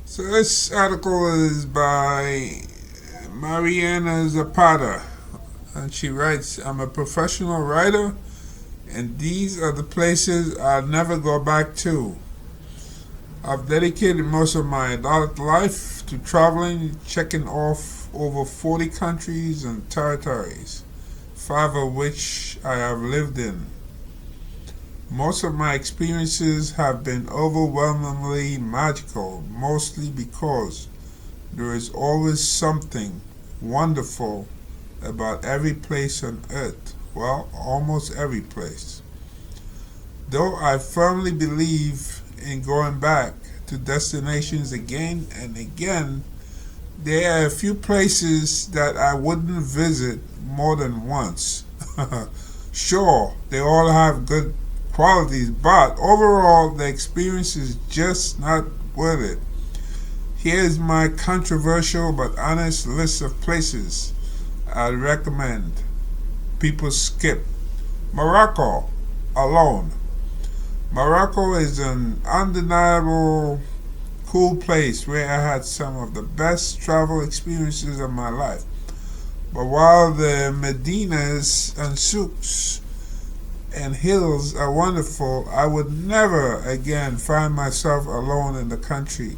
So this article is by Mariana Zapata, and she writes, "I'm a professional writer, and these are the places I'll never go back to. I've dedicated most of my adult life to traveling, checking off over 40 countries and territories, five of which I have lived in. Most of my experiences have been overwhelmingly magical, mostly because there is always something wonderful about every place on earth. Well, almost every place. Though I firmly believe in going back to destinations again and again, there are a few places that I wouldn't visit more than once. Sure, they all have good qualities, but overall the experience is just not worth it. Here's my controversial but honest list of places I'd recommend people skip. Morocco, alone. Morocco is an undeniable cool place where I had some of the best travel experiences of my life. But while the Medinas and souks and hills are wonderful, I would never again find myself alone in the country.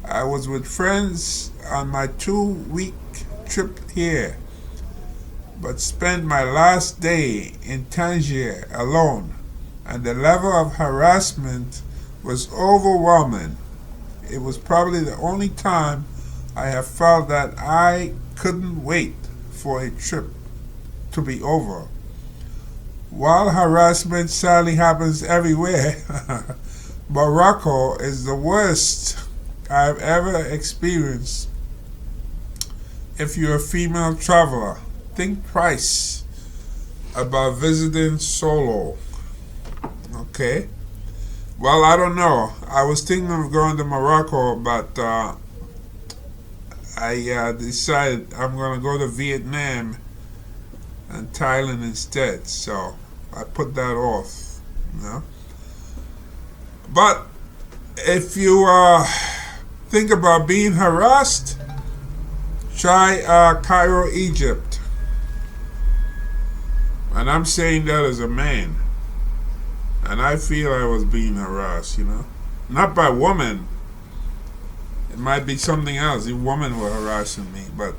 I was with friends on my 2 week trip here, but spent my last day in Tangier alone, and the level of harassment was overwhelming. It was probably the only time I have felt that I couldn't wait for a trip to be over. While harassment sadly happens everywhere, Morocco is the worst I've ever experienced. If you're a female traveler, think twice about visiting solo. Okay? Well, I don't know. I was thinking of going to Morocco, but I decided I'm going to go to Vietnam and Thailand instead. So I put that off. You know? But if you think about being harassed, try Cairo, Egypt. And I'm saying that as a man. And I feel I was being harassed, you know. Not by women. It might be something else. The women were harassing me. But,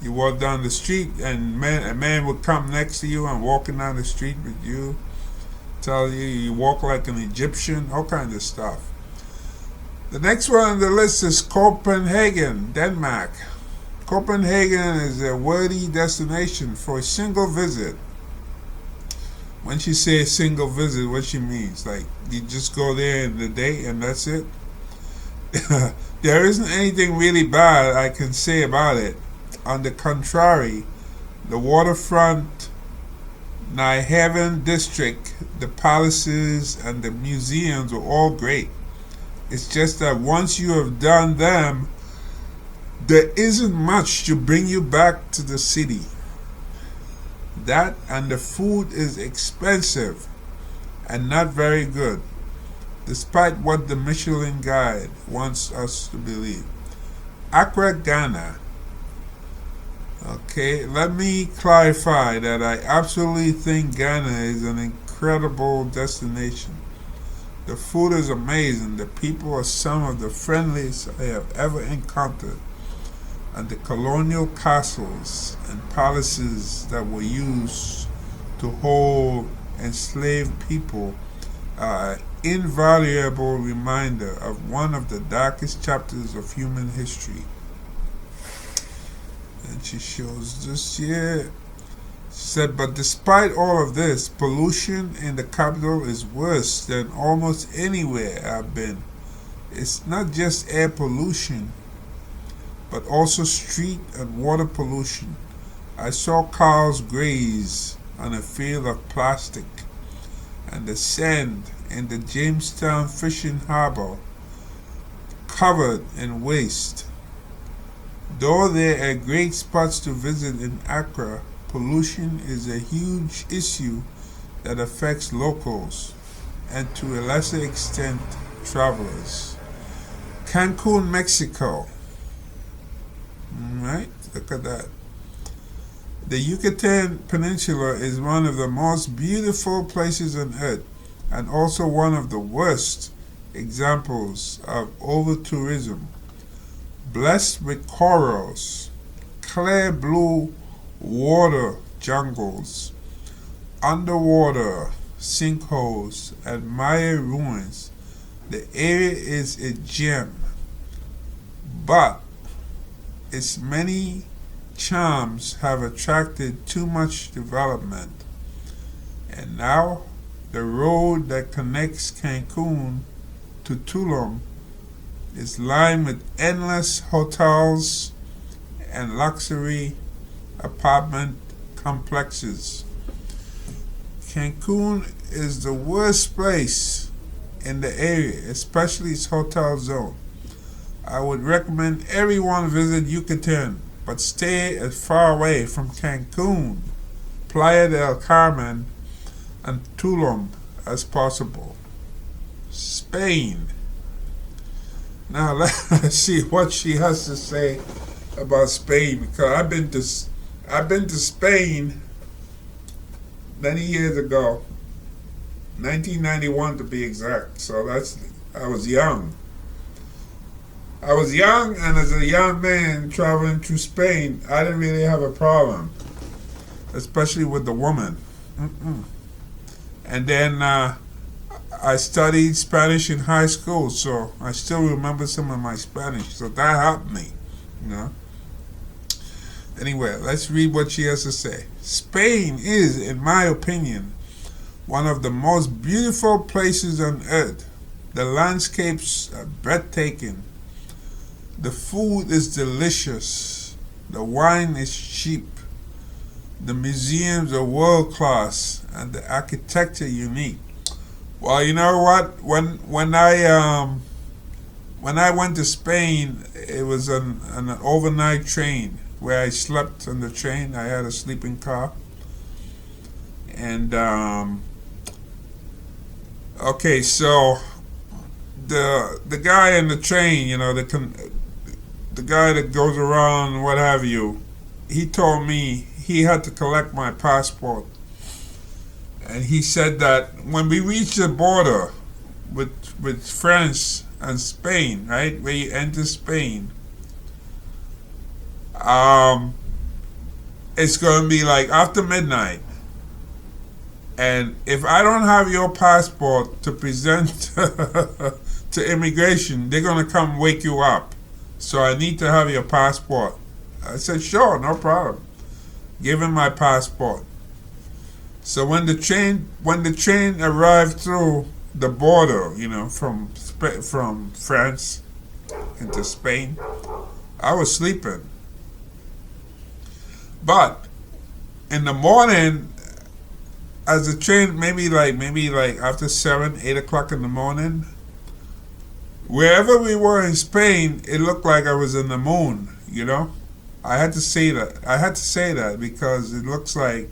you walk down the street and a man would come next to you and walking down the street with you. Tell you you walk like an Egyptian. All kinds of stuff. The next one on the list is Copenhagen, Denmark. Copenhagen is a worthy destination for a single visit. When she says single visit, what she means? Like, you just go there in the day and that's it? There isn't anything really bad I can say about it. On the contrary, the waterfront, Nijhaven district, the palaces, and the museums are all great. It's just that once you have done them, there isn't much to bring you back to the city. That and the food is expensive and not very good, despite what the Michelin Guide wants us to believe. Accra, Ghana. Okay, let me clarify that I absolutely think Ghana is an incredible destination. The food is amazing. The people are some of the friendliest I have ever encountered. And the colonial castles and palaces that were used to hold enslaved people are an invaluable reminder of one of the darkest chapters of human history. And she shows this here. She said, but despite all of this, pollution in the capital is worse than almost anywhere I've been. It's not just air pollution, but also street and water pollution. I saw cows graze on a field of plastic, and the sand in the Jamestown fishing harbor covered in waste. Though there are great spots to visit in Accra, pollution is a huge issue that affects locals and to a lesser extent travelers. Cancun, Mexico. Alright, look at that. The Yucatan Peninsula is one of the most beautiful places on earth and also one of the worst examples of over-tourism. Blessed with corals, clear blue water jungles, underwater sinkholes, and Maya ruins, the area is a gem. But its many charms have attracted too much development, and now the road that connects Cancun to Tulum is lined with endless hotels and luxury apartment complexes. Cancun is the worst place in the area, especially its hotel zone. I would recommend everyone visit Yucatan, but stay as far away from Cancun, Playa del Carmen, and Tulum as possible. Spain. Now let's see what she has to say about Spain, because I've been to Spain many years ago, 1991 to be exact. So I was young. And as a young man traveling through Spain, I didn't really have a problem, especially with the woman. And then I studied Spanish in high school, so I still remember some of my Spanish. So that helped me, you know. Anyway, let's read what she has to say. Spain is, in my opinion, one of the most beautiful places on earth. The landscapes are breathtaking. The food is delicious. The wine is cheap. The museums are world class, and the architecture unique. Well, you know what? When I went to Spain, it was on an overnight train where I slept on the train. I had a sleeping car, and okay, so the guy in the train, you know, the guy that goes around, what have you, he told me he had to collect my passport. And he said that when we reach the border with France and Spain, right, where you enter Spain, it's going to be like after midnight. And if I don't have your passport to present to immigration, they're going to come wake you up. So I need to have your passport. I said, sure, no problem. Give him my passport. So when the train arrived through the border, you know, from France into Spain, I was sleeping. But in the morning, as the train, maybe like after 7, 8 o'clock in the morning, wherever we were in Spain, it looked like I was in the moon, you know? I had to say that because it looks like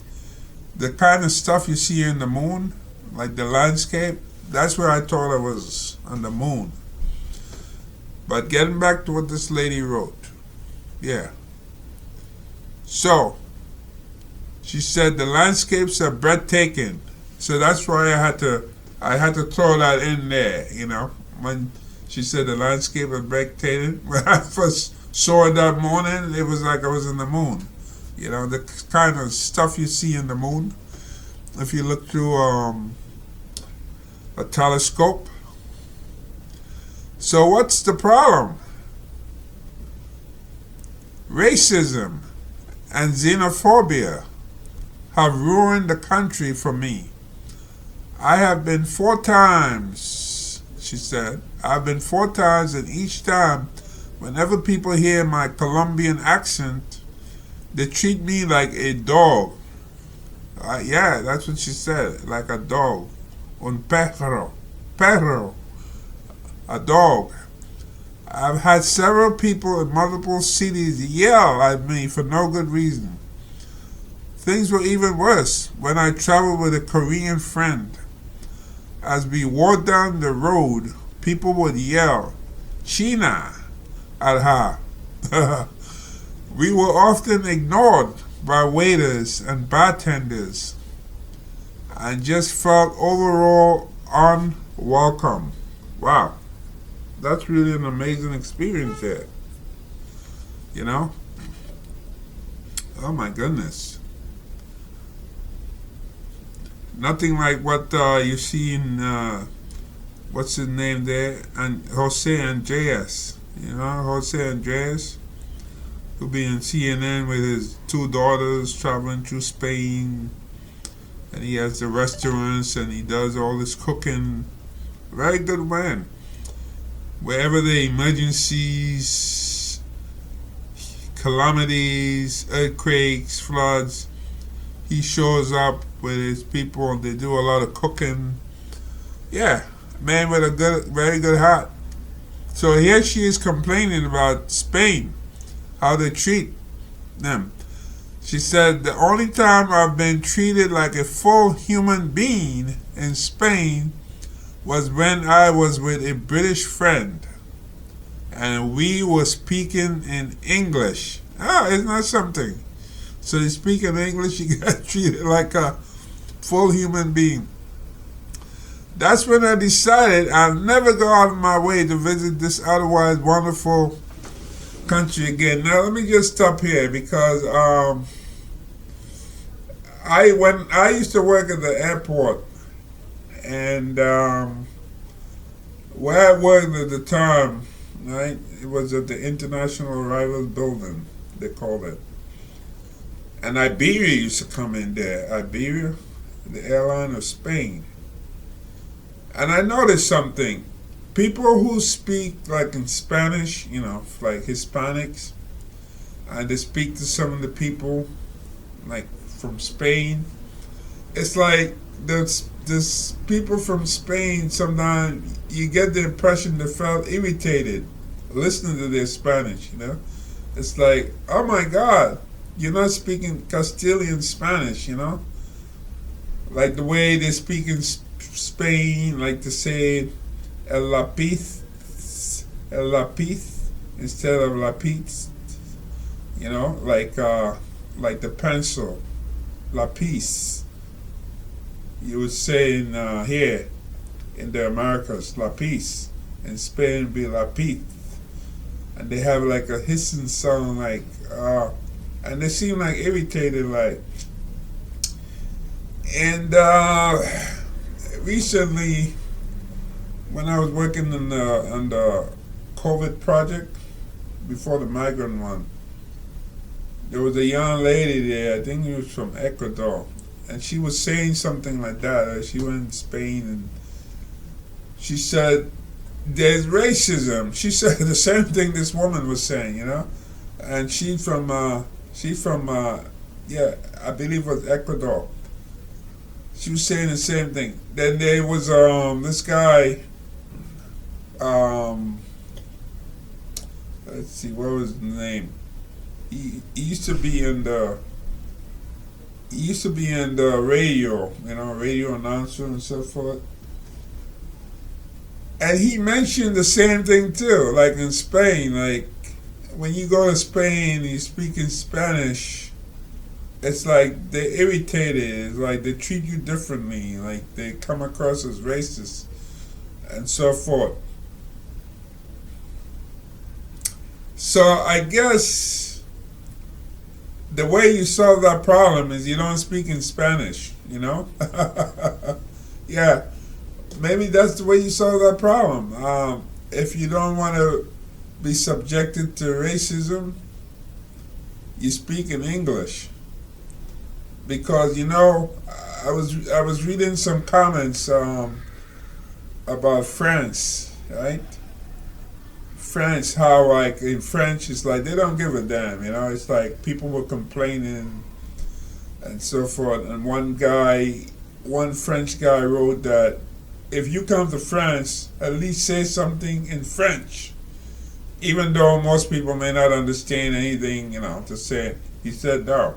the kind of stuff you see in the moon, like the landscape, that's where I thought I was on the moon. But getting back to what this lady wrote. Yeah. So, she said the landscapes are breathtaking. So that's why I had to throw that in there, you know. When she said the landscape was breathtaking, when I first saw it that morning, it was like I was in the moon. You know, the kind of stuff you see in the moon, if you look through a telescope. So what's the problem? Racism and xenophobia have ruined the country for me. I have been 4 times, she said. I've been 4 times, and each time, whenever people hear my Colombian accent, they treat me like a dog. Yeah, that's what she said, like a dog. Un perro. Perro. A dog. I've had several people in multiple cities yell at me for no good reason. Things were even worse when I traveled with a Korean friend. As we walked down the road, people would yell, China at her. We were often ignored by waiters and bartenders and just felt overall unwelcome. Wow, that's really an amazing experience there. You know? Oh my goodness. Nothing like what you see in, what's his name there? And Jose Andreas. You know, Jose Andreas? Who'll be in CNN with his two daughters traveling through Spain. And he has the restaurants and he does all this cooking. Very good man. Wherever the emergencies, calamities, earthquakes, floods, he shows up with his people. They do a lot of cooking. Yeah, man with a good, very good heart. So here she is complaining about Spain, how they treat them. She said, the only time I've been treated like a full human being in Spain was when I was with a British friend and we were speaking in English. Ah, isn't that something? So you speak in English, you get treated like a full human being. That's when I decided I'll never go out of my way to visit this otherwise wonderful country again. Now let me just stop here because when I used to work at the airport, and where I worked at the time, right, it was at the International Arrivals Building, they called it. And Iberia used to come in there. Iberia, the airline of Spain. And I noticed something. People who speak like in Spanish, you know, like Hispanics, and they speak to some of the people like from Spain. It's like this people from Spain, sometimes you get the impression they felt irritated listening to their Spanish, you know. It's like, oh my God, you're not speaking Castilian Spanish, you know. Like the way they speak in Spain, like to say el lápiz instead of lápiz, you know, like the pencil, lápiz. You would say in here in the Americas, lápiz. In Spain, it'd be lápiz. And they have like a hissing sound, like, and they seem like irritated, like. And recently, when I was working on the COVID project, before the migrant one, there was a young lady there, I think she was from Ecuador, and she was saying something like that. She went to Spain and she said, there's racism. She said the same thing this woman was saying, you know, and she's from yeah, I believe it was Ecuador. She was saying the same thing. Then there was this guy, let's see, what was his name? He used to be in the radio, you know, radio announcer and so forth. And he mentioned the same thing too, like in Spain, like when you go to Spain and you speak in Spanish, it's like they're irritated, it's like they treat you differently, like they come across as racist and so forth. So I guess the way you solve that problem is you don't speak in Spanish, you know? Yeah, maybe that's the way you solve that problem. If you don't want to be subjected to racism, you speak in English. Because, you know, I was reading some comments about France, right? France, how like in French it's like they don't give a damn, you know. It's like people were complaining and so forth. And one French guy wrote that if you come to France, at least say something in French, even though most people may not understand anything, you know, to say. He said no.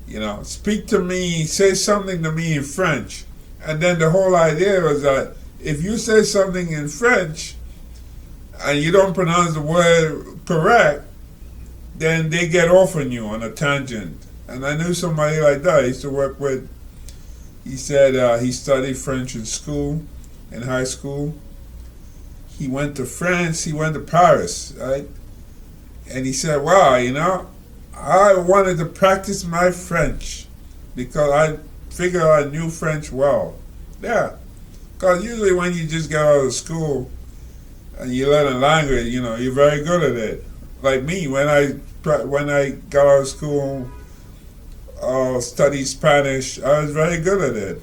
You know, speak to me, say something to me in French. And then the whole idea was that if you say something in French, and you don't pronounce the word correct, then they get off on you on a tangent. And I knew somebody like that I used to work with. He said he studied French in school, in high school. He went to France, he went to Paris, right? And he said, wow, I wanted to practice my French because I figured I knew French well. Yeah. Because usually when you just get out of school and you learn a language, you're very good at it. Like me, when I got out of school, studied Spanish, I was very good at it.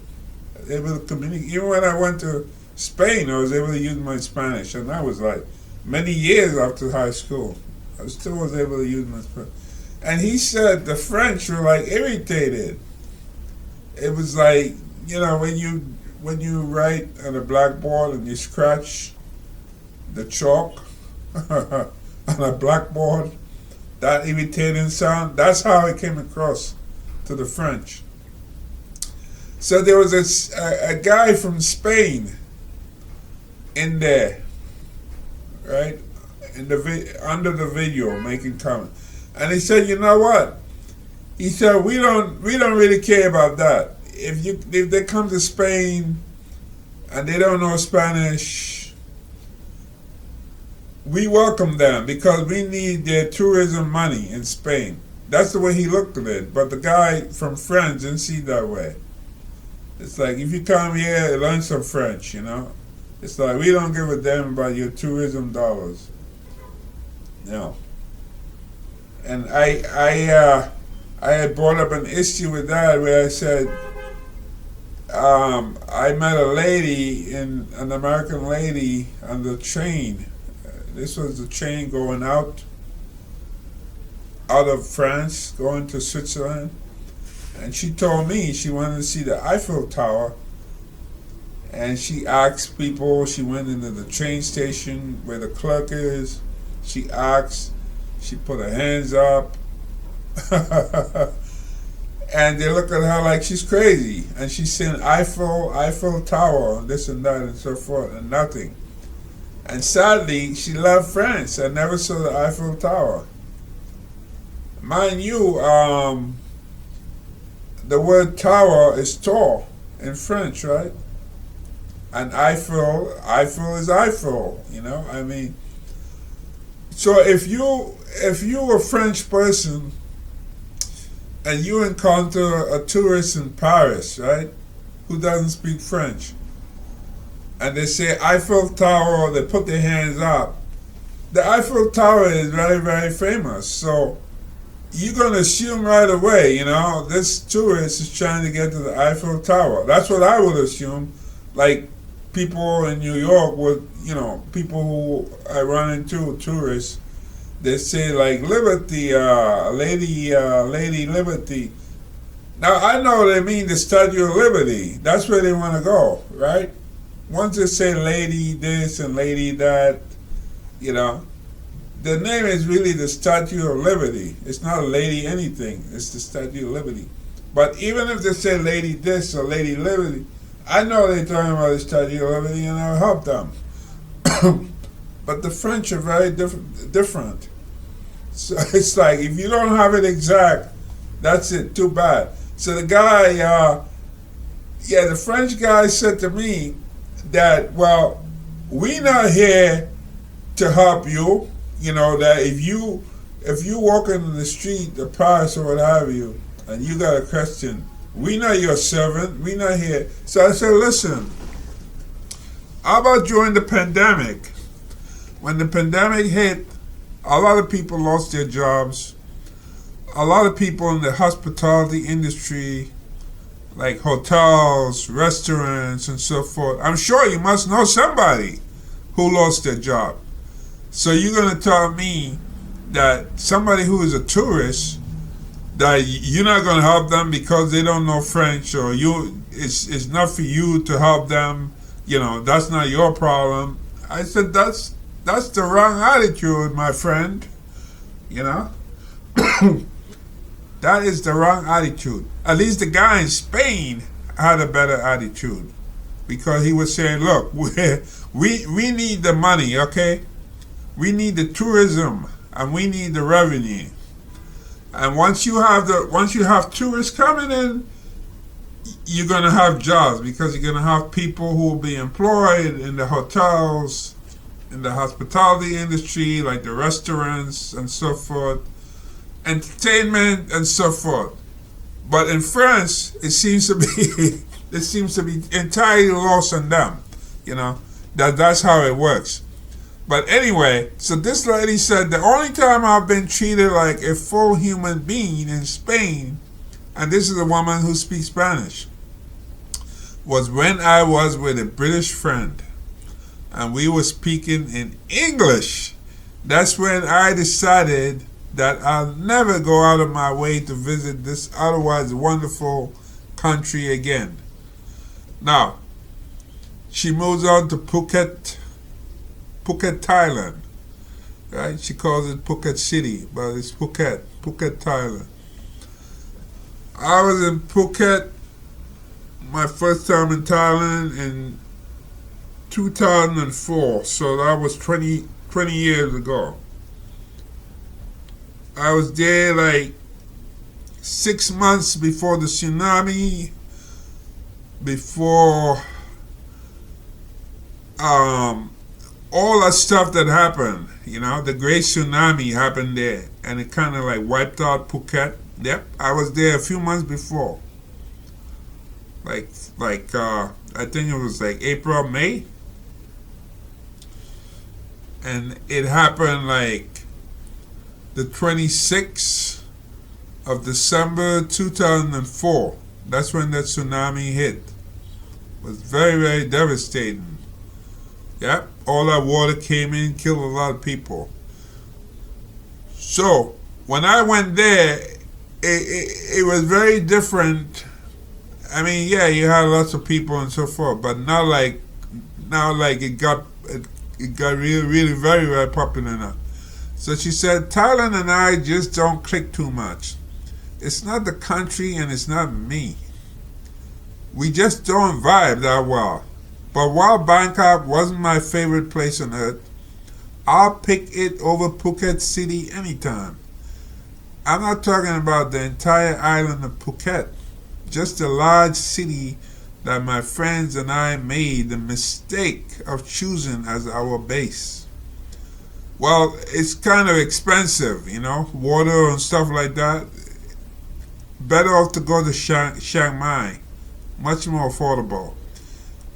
Able to communicate. Even when I went to Spain, I was able to use my Spanish, and that was like many years after high school. I still was able to use my Spanish. And he said the French were like irritated. It was like, when you write on a blackboard and you scratch the chalk on a blackboard, that irritating sound, that's how it came across to the French. So there was a guy from Spain in there, right, under the video making comment, and he said, you know what? He said we don't really care about that. If they come to Spain and they don't know Spanish, we welcome them because we need their tourism money in Spain. That's the way he looked at it. But the guy from France didn't see it that way. It's like, if you come here, learn some French, It's like, we don't give a damn about your tourism dollars. No. And I had brought up an issue with that where I said, I met a lady, an American lady, on the train. This was the train going out of France, going to Switzerland. And she told me she wanted to see the Eiffel Tower. And she asked people, she went into the train station where the clerk is. She asked, she put her hands up. And they look at her like she's crazy. And she's saying Eiffel Tower, this and that and so forth, and nothing. And sadly, she left France and never saw the Eiffel Tower. Mind you, the word tower is tall in French, right? And Eiffel is Eiffel, So if you're a French person and you encounter a tourist in Paris, right, who doesn't speak French, and they say Eiffel Tower, they put their hands up, the Eiffel Tower is very, very famous. So you're going to assume right away, this tourist is trying to get to the Eiffel Tower. That's what I would assume. Like people in New York would, people who I run into, tourists, they say like Liberty, Lady Liberty. Now I know they mean the Statue of Liberty. That's where they want to go, right? Once they say lady this and lady that, the name is really the Statue of Liberty. It's not a lady anything. It's the Statue of Liberty. But even if they say lady this or lady Liberty, I know they're talking about the Statue of Liberty and I'll help them. But the French are very different. So it's like, if you don't have it exact, that's it, too bad. So the guy, the French guy said to me that, well, we're not here to help you. That if you walking in the street of Paris or what have you, and you got a question, we not your servant, we not here. So I said, listen, how about during the pandemic? When the pandemic hit, a lot of people lost their jobs. A lot of people in the hospitality industry, like hotels, restaurants, and so forth. I'm sure you must know somebody who lost their job. So you're going to tell me that somebody who is a tourist, that you're not going to help them because they don't know French, or it's not for you to help them, that's not your problem. I said, that's the wrong attitude, my friend, That is the wrong attitude. At least the guy in Spain had a better attitude, because he was saying, look, we need the money, okay? We need the tourism and we need the revenue. And once you have tourists coming in, you're gonna have jobs because you're gonna have people who will be employed in the hotels, in the hospitality industry, like the restaurants and so forth, entertainment and so forth. But in France, it seems to be entirely lost on them. You know, that's how it works. But anyway, so this lady said the only time I've been treated like a full human being in Spain, and this is a woman who speaks Spanish, was when I was with a British friend and we were speaking in English. That's when I decided that I'll never go out of my way to visit this otherwise wonderful country again. Now, she moves on to Phuket, Thailand. Right? She calls it Phuket City, but it's Phuket, Thailand. I was in Phuket my first time in Thailand in 2004, so that was 20 years ago. I was there like 6 months before the tsunami, before all that stuff that happened. You know, the great tsunami happened there, and it kind of like wiped out Phuket. Yep, I was there a few months before. Like I think it was like April, May. And it happened like the 26th of December 2004. That's when that tsunami hit. It was very, very devastating. Yep, all that water came in, killed a lot of people. So, when I went there, it was very different. I mean, yeah, you had lots of people and so forth, but not like it got really, really very, very popular now. So she said, Thailand and I just don't click too much. It's not the country and it's not me. We just don't vibe that well. But while Bangkok wasn't my favorite place on earth, I'll pick it over Phuket City anytime. I'm not talking about the entire island of Phuket, just the large city that my friends and I made the mistake of choosing as our base. Well, it's kind of expensive, you know, water and stuff like that. Better off to go to Chiang Mai, much more affordable.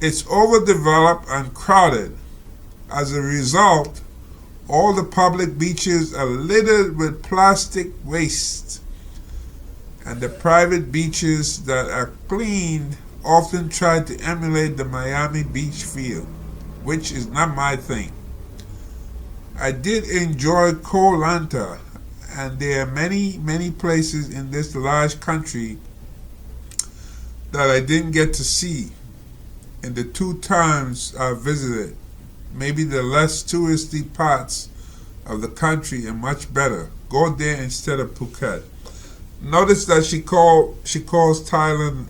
It's overdeveloped and crowded. As a result, all the public beaches are littered with plastic waste, and the private beaches that are cleaned often try to emulate the Miami Beach feel, which is not my thing. I did enjoy Koh Lanta, and there are many, many places in this large country that I didn't get to see in the 2 times I visited. Maybe the less touristy parts of the country are much better. Go there instead of Phuket. Notice that she calls Thailand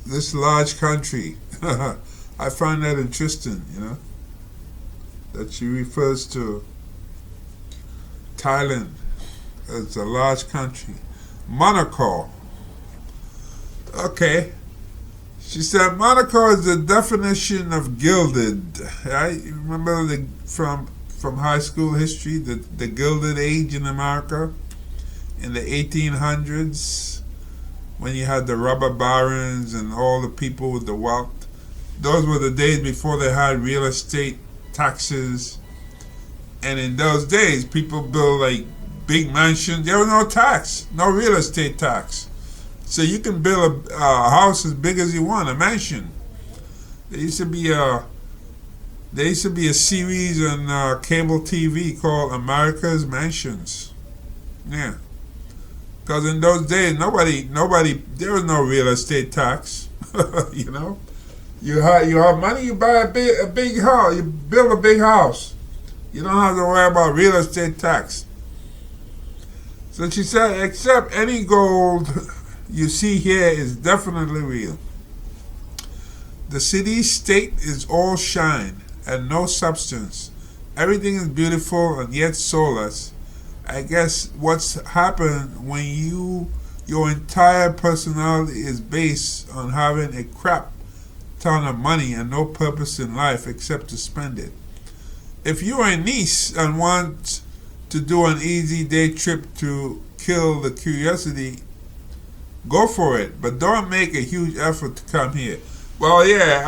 this large country. I find that interesting, you know, that she refers to Thailand as a large country. Monaco. Okay. She said Monaco is the definition of gilded. Right? You remember from high school history, the Gilded Age in America in the 1800s, when you had the robber barons and all the people with the wealth. Those were the days before they had real estate taxes. And in those days, people built like big mansions. There was no tax, no real estate tax. So you can build a house as big as you want, a mansion. There used to be a series on cable TV called America's Mansions. Yeah. Because in those days, nobody, there was no real estate tax. You know, you have money, you buy a big house, you build a big house. You don't have to worry about real estate tax. So she said, except any gold you see here is definitely real. The city-state is all shine and no substance. Everything is beautiful and yet soulless. I guess what's happened when your entire personality is based on having a crap ton of money and no purpose in life except to spend it. If you're in Nice and want to do an easy day trip to kill the curiosity, go for it, but don't make a huge effort to come here. Well, yeah,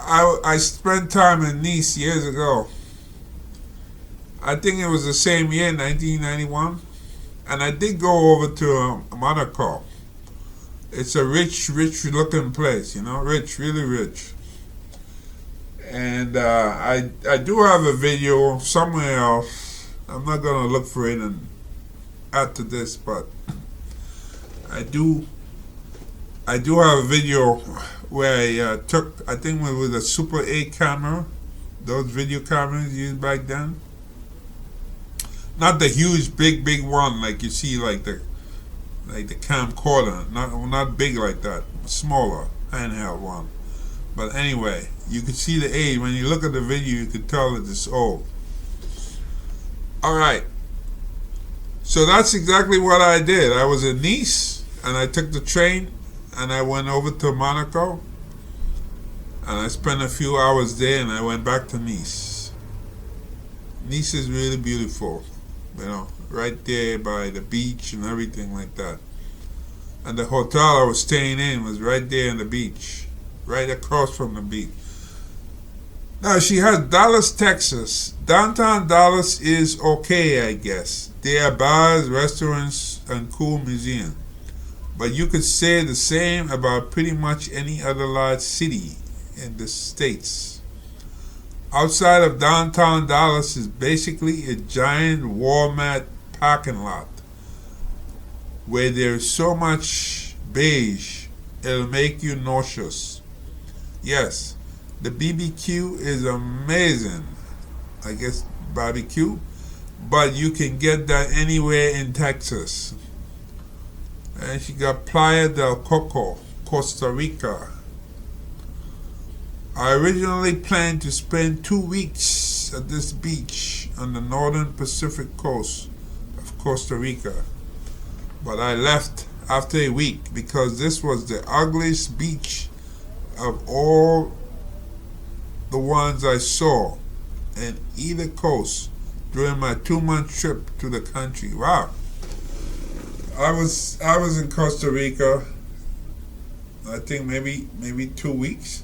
I spent time in Nice years ago. I think it was the same year, 1991, and I did go over to Monaco. It's a rich, looking place, rich, really rich. And I do have a video somewhere else. I'm not gonna look for it and add to this, but I do have a video where I took, I think it was a Super 8 camera, those video cameras used back then. Not the huge, big one like you see, like the camcorder. Not big like that. Smaller, handheld one. But anyway, you can see the age. When you look at the video, you can tell that it's old. All right. So that's exactly what I did. I was in Nice, and I took the train, and I went over to Monaco, and I spent a few hours there, and I went back to Nice. Nice is really beautiful, right there by the beach and everything like that. And the hotel I was staying in was right there on the beach, right across from the beach. Now she has Dallas, Texas. Downtown Dallas is okay, I guess. There are bars, restaurants, and cool museums. But you could say the same about pretty much any other large city in the States. Outside of downtown Dallas is basically a giant Walmart parking lot where there's so much beige it'll make you nauseous. Yes, the BBQ is amazing. I guess barbecue, but you can get that anywhere in Texas. And she got Playa del Coco, Costa Rica. I originally planned to spend 2 weeks at this beach on the northern Pacific coast of Costa Rica, but I left after a week because this was the ugliest beach of all the ones I saw in either coast during my 2-month trip to the country. Wow. I was in Costa Rica, I think maybe 2 weeks.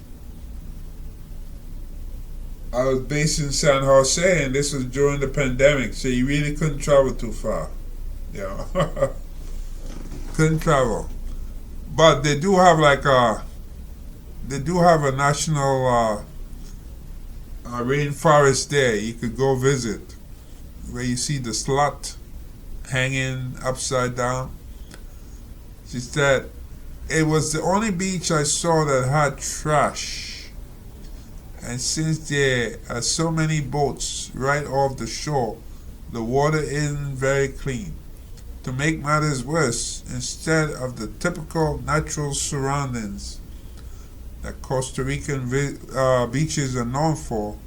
I was based in San Jose, and this was during the pandemic, so you really couldn't travel too far. Couldn't travel. But they do have a national rainforest there. You could go visit, where you see the slut hanging upside down. She said it was the only beach I saw that had trash. And since there are so many boats right off the shore, the water isn't very clean. To make matters worse, instead of the typical natural surroundings that Costa Rican beaches are known for,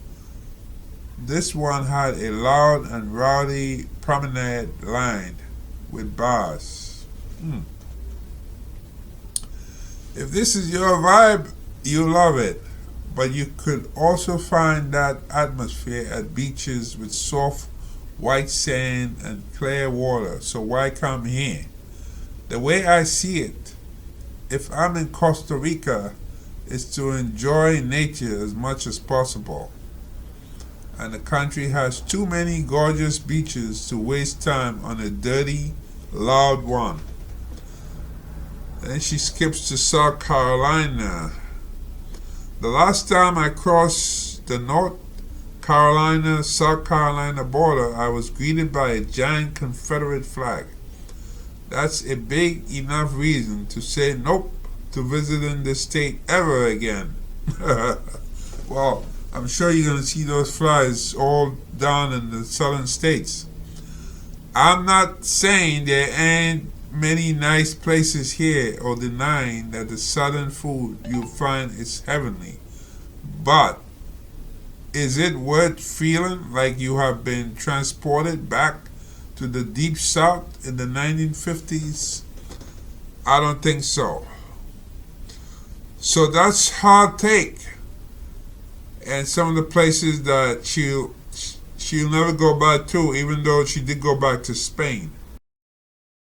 this one had a loud and rowdy promenade lined with bars. If this is your vibe, you love it. But you could also find that atmosphere at beaches with soft white sand and clear water, so why come here? The way I see it, if I'm in Costa Rica, is to enjoy nature as much as possible. And the country has too many gorgeous beaches to waste time on a dirty, loud one. Then she skips to South Carolina. The last time I crossed the North Carolina-South Carolina border, I was greeted by a giant Confederate flag. That's a big enough reason to say nope to visiting the state ever again. Well, I'm sure you're going to see those flags all down in the southern states. I'm not saying there ain't many nice places here or denying that the southern food you'll find is heavenly, but is it worth feeling like you have been transported back to the deep south in the 1950s? I don't think so. So that's her take, and some of the places that she'll never go back to, even though she did go back to Spain.